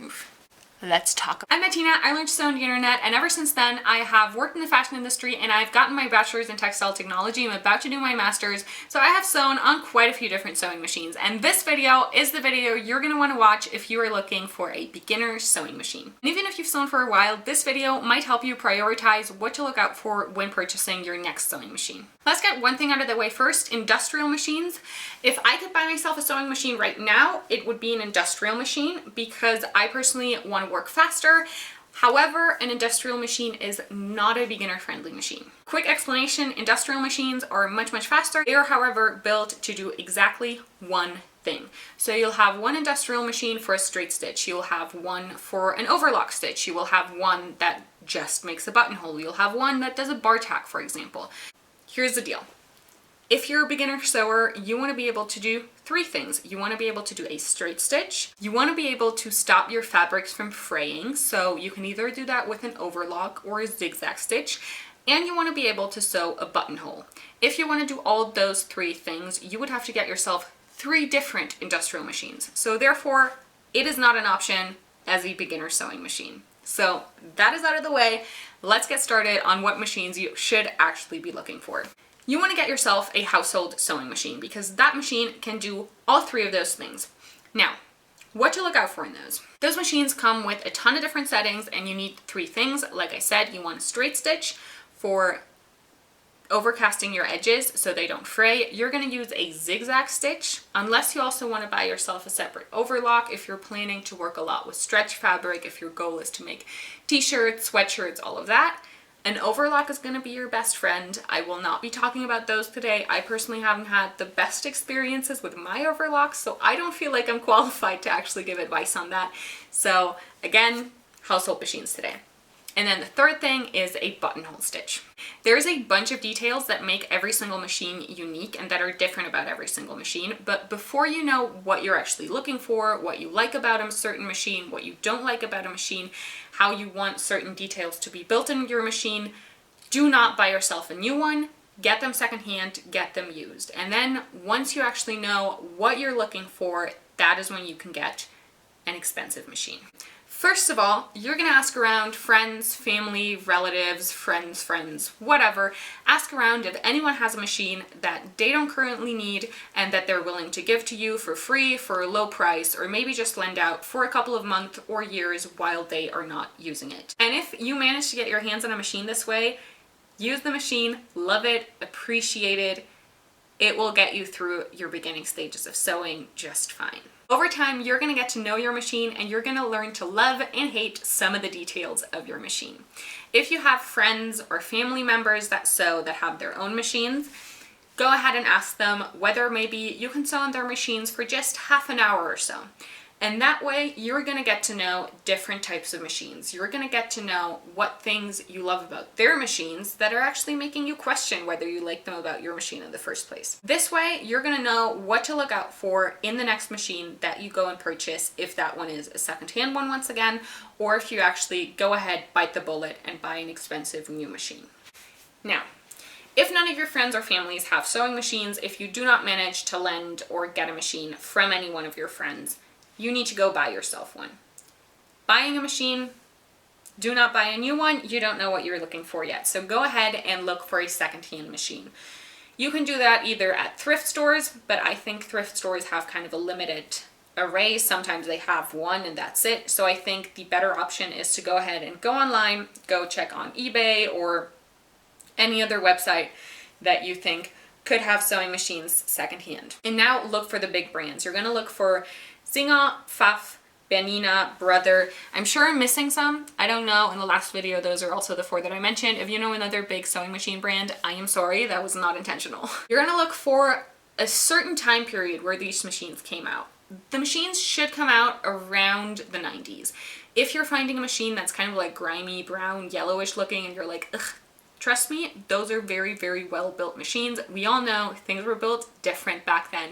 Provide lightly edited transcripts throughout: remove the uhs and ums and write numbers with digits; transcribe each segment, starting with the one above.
Oof. Let's talk. I'm Bettina. I learned to sew on the internet, and ever since then I have worked in the fashion industry and I've gotten my bachelor's in textile technology. I'm about to do my master's, so I have sewn on quite a few different sewing machines, and this video is the video you're going to want to watch if you are looking for a beginner sewing machine. And even if you've sewn for a while, this video might help you prioritize what to look out for when purchasing your next sewing machine. Let's get one thing out of the way first: industrial machines. If I could buy myself a sewing machine right now, it would be an industrial machine because I personally want to work faster. However, an industrial machine is not a beginner-friendly machine. Quick explanation: industrial machines are much faster. They are, however, built to do exactly one thing. So you'll have one industrial machine for a straight stitch, you'll have one for an overlock stitch, you will have one that just makes a buttonhole, you'll have one that does a bar tack, for example. Here's the deal. If you're a beginner sewer, you want to be able to do three things. You want to be able to do a straight stitch, you want to be able to stop your fabrics from fraying, so you can either do that with an overlock or a zigzag stitch, and you want to be able to sew a buttonhole. If you want to do all of those three things, you would have to get yourself 3 different industrial machines. So therefore, it is not an option as a beginner sewing machine. So that is out of the way. Let's get started on what machines you should actually be looking for. You want to get yourself a household sewing machine because that machine can do all 3 of those things. Now, what to look out for in those? Those machines come with a ton of different settings, and you need 3 things. Like I said, you want a straight stitch for overcasting your edges so they don't fray. You're going to use a zigzag stitch unless you also want to buy yourself a separate overlock if you're planning to work a lot with stretch fabric, if your goal is to make t-shirts, sweatshirts, all of that. An overlock is going to be your best friend. I will not be talking about those today. I personally haven't had the best experiences with my overlocks, so I don't feel like I'm qualified to actually give advice on that. So again, household machines today. And then the third thing is a buttonhole stitch. There's a bunch of details that make every single machine unique and that are different about every single machine, but before you know what you're actually looking for, what you like about a certain machine, what you don't like about a machine, how you want certain details to be built in your machine, do not buy yourself a new one. Get them secondhand, get them used. And then once you actually know what you're looking for, that is when you can get an expensive machine. First of all, you're going to ask around friends, family, relatives, friends, whatever. Ask around if anyone has a machine that they don't currently need and that they're willing to give to you for free, for a low price, or maybe just lend out for a couple of months or years while they are not using it. And if you manage to get your hands on a machine this way, use the machine, love it, appreciate it. It will get you through your beginning stages of sewing just fine. Over time, you're going to get to know your machine and you're going to learn to love and hate some of the details of your machine. If you have friends or family members that sew that have their own machines, go ahead and ask them whether maybe you can sew on their machines for just half an hour or so. And that way, you're going to get to know different types of machines. You're going to get to know what things you love about their machines that are actually making you question whether you like them about your machine in the first place. This way, you're going to know what to look out for in the next machine that you go and purchase, if that one is a secondhand one once again, or if you actually go ahead, bite the bullet, and buy an expensive new machine. Now, if none of your friends or families have sewing machines, if you do not manage to lend or get a machine from any one of your friends, you need to go buy yourself one. Buying a machine, do not buy a new one. You don't know what you're looking for yet. So go ahead and look for a secondhand machine. You can do that either at thrift stores, but I think thrift stores have kind of a limited array. Sometimes they have one and that's it. So I think the better option is to go ahead and go online, go check on eBay or any other website that you think could have sewing machines secondhand. And now look for the big brands. You're going to look for Singer, Pfaff, Bernina, Brother. I'm sure I'm missing some. I don't know. In the last video, those are also the 4 that I mentioned. If you know another big sewing machine brand, I am sorry. That was not intentional. You're going to look for a certain time period where these machines came out. The machines should come out around the 90s. If you're finding a machine that's kind of like grimy, brown, yellowish looking, and you're like, ugh, trust me, those are very well-built machines. We all know things were built different back then.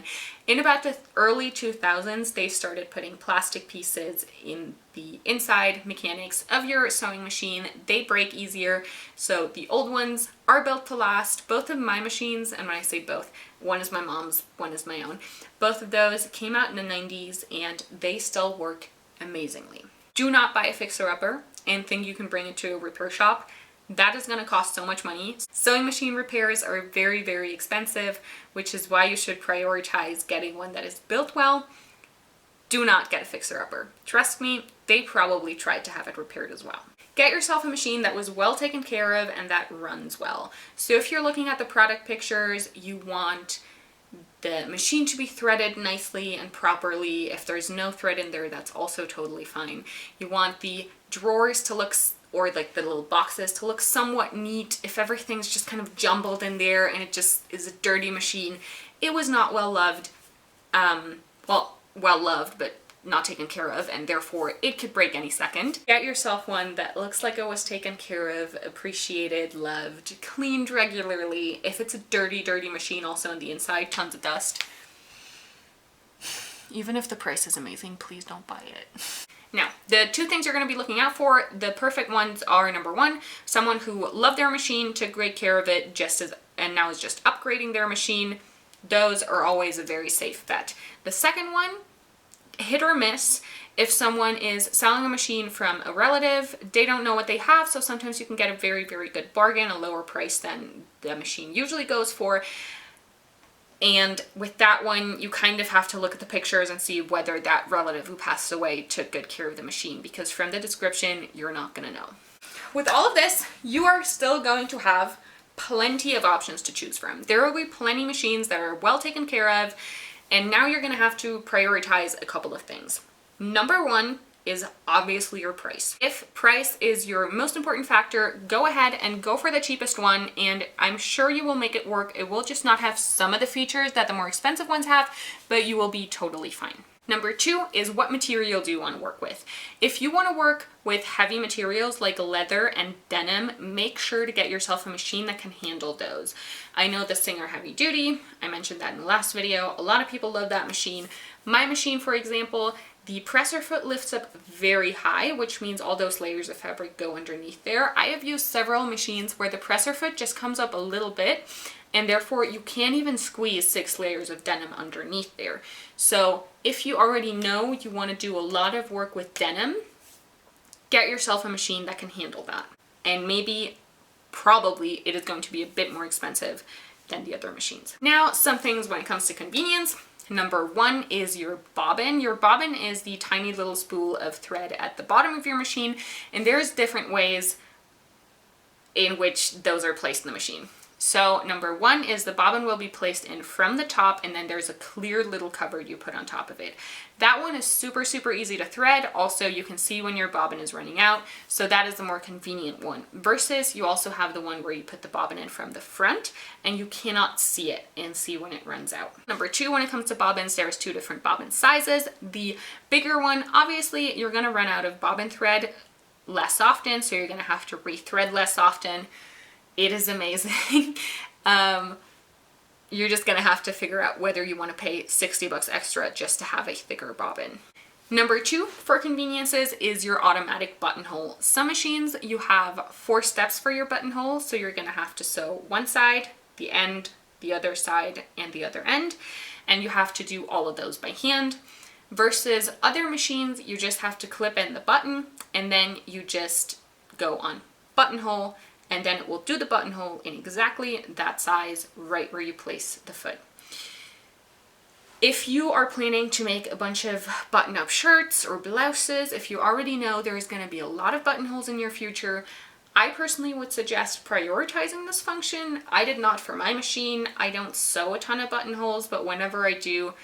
In about the early 2000s, they started putting plastic pieces in the inside mechanics of your sewing machine. They break easier, so the old ones are built to last. Both of my machines, and when I say both, one is my mom's, one is my own, both of those came out in the 90s and they still work amazingly. Do not buy a fixer-upper and think you can bring it to a repair shop. That is going to cost so much money. Sewing machine repairs are very, very expensive, which is why you should prioritize getting one that is built well. Do not get a fixer-upper. Trust me, they probably tried to have it repaired as well. Get yourself a machine that was well taken care of and that runs well. So if you're looking at the product pictures, you want the machine to be threaded nicely and properly. If there's no thread in there, that's also totally fine. You want the drawers to look, or like the little boxes, to look somewhat neat. If everything's just kind of jumbled in there and it just is a dirty machine, it was not well loved. Well loved, but not taken care of, and therefore it could break any second. Get yourself one that looks like it was taken care of, appreciated, loved, cleaned regularly. If it's a dirty, dirty machine also on the inside, tons of dust. Even if the price is amazing, please don't buy it. Now, the two things you're going to be looking out for, the perfect ones are, number one, someone who loved their machine, took great care of it, and now is just upgrading their machine. Those are always a very safe bet. The second one, hit or miss. If someone is selling a machine from a relative, they don't know what they have, so sometimes you can get a very, very good bargain, a lower price than the machine usually goes for. And with that one, you kind of have to look at the pictures and see whether that relative who passed away took good care of the machine, because from the description, you're not going to know. With all of this, you are still going to have plenty of options to choose from. There will be plenty of machines that are well taken care of, and now you're going to have to prioritize a couple of things. Number one is obviously your price. If price is your most important factor, go ahead and go for the cheapest one, and I'm sure you will make it work. It will just not have some of the features that the more expensive ones have, but you will be totally fine. Number two is, what material do you want to work with? If you want to work with heavy materials like leather and denim, make sure to get yourself a machine that can handle those. I know the Singer Heavy Duty, I mentioned that in the last video. A lot of people love that machine. My machine, for example, the presser foot lifts up very high, which means all those layers of fabric go underneath there. I have used several machines where the presser foot just comes up a little bit, and therefore you can't even squeeze 6 layers of denim underneath there. So if you already know you want to do a lot of work with denim, get yourself a machine that can handle that. And probably it is going to be a bit more expensive than the other machines. Now, some things when it comes to convenience. Number one is your bobbin. Your bobbin is the tiny little spool of thread at the bottom of your machine, and there's different ways in which those are placed in the machine. So number one is the bobbin will be placed in from the top, and then there's a clear little cupboard you put on top of it. That one is super, super easy to thread. Also, you can see when your bobbin is running out, so that is the more convenient one. Versus you also have the one where you put the bobbin in from the front, and you cannot see it and see when it runs out. Number two, when it comes to bobbins, there's 2 different bobbin sizes. The bigger one, obviously, you're gonna run out of bobbin thread less often, so you're gonna have to rethread less often. It is amazing. You're just gonna have to figure out whether you want to pay 60 bucks extra just to have a thicker bobbin. Number two for conveniences is your automatic buttonhole. Some machines you have 4 steps for your buttonhole, so you're gonna have to sew one side, the end, the other side, and the other end, and you have to do all of those by hand. Versus other machines, you just have to clip in the button, and then you just go on buttonhole, and then it will do the buttonhole in exactly that size right where you place the foot. If you are planning to make a bunch of button-up shirts or blouses, if you already know there's going to be a lot of buttonholes in your future, I personally would suggest prioritizing this function. I did not for my machine. I don't sew a ton of buttonholes, but whenever I do,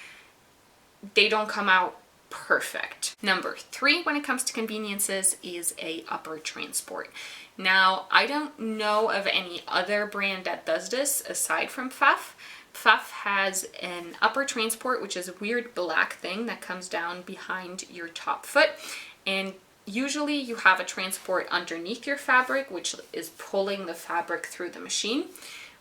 they don't come out perfect. Number 3 when it comes to conveniences is a upper transport. Now, I don't know of any other brand that does this aside from Pfaff. Pfaff has an upper transport, which is a weird black thing that comes down behind your top foot, and usually you have a transport underneath your fabric, which is pulling the fabric through the machine.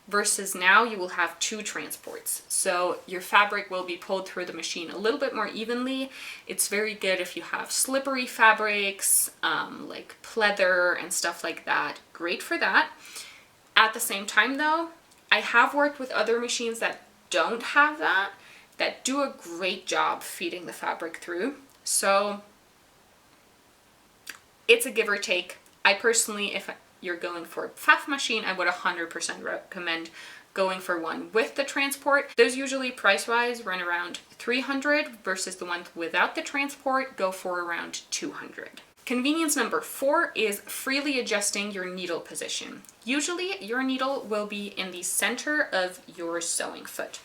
Versus now you will have 2 transports. So your fabric will be pulled through the machine a little bit more evenly. It's very good if you have slippery fabrics, like pleather and stuff like that. Great for that. At the same time though, I have worked with other machines that don't have that do a great job feeding the fabric through. So It's a give or take. I personally, if you're going for a pfaff machine, I would 100% recommend going for one with the transport. Those usually price-wise run around $300 versus the ones without the transport go for around $200. Convenience number 4 is freely adjusting your needle position. Usually your needle will be in the center of your sewing foot.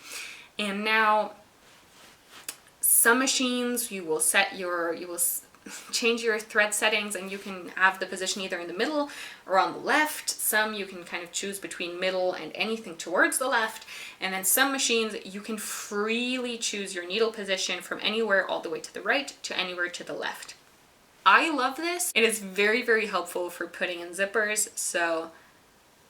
And now some machines you will change your thread settings and you can have the position either in the middle or on the left. Some you can kind of choose between middle and anything towards the left. And then some machines you can freely choose your needle position from anywhere all the way to the right to anywhere to the left. I love this. It is very, very helpful for putting in zippers, so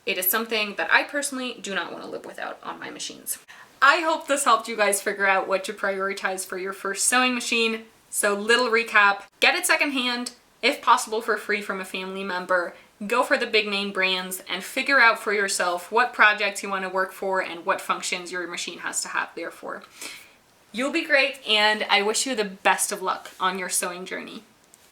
it is something that I personally do not want to live without on my machines. I hope this helped you guys figure out what to prioritize for your first sewing machine. So little recap, get it secondhand, if possible for free from a family member, go for the big name brands, and figure out for yourself what projects you want to work for and what functions your machine has to have there for. You'll be great, and I wish you the best of luck on your sewing journey.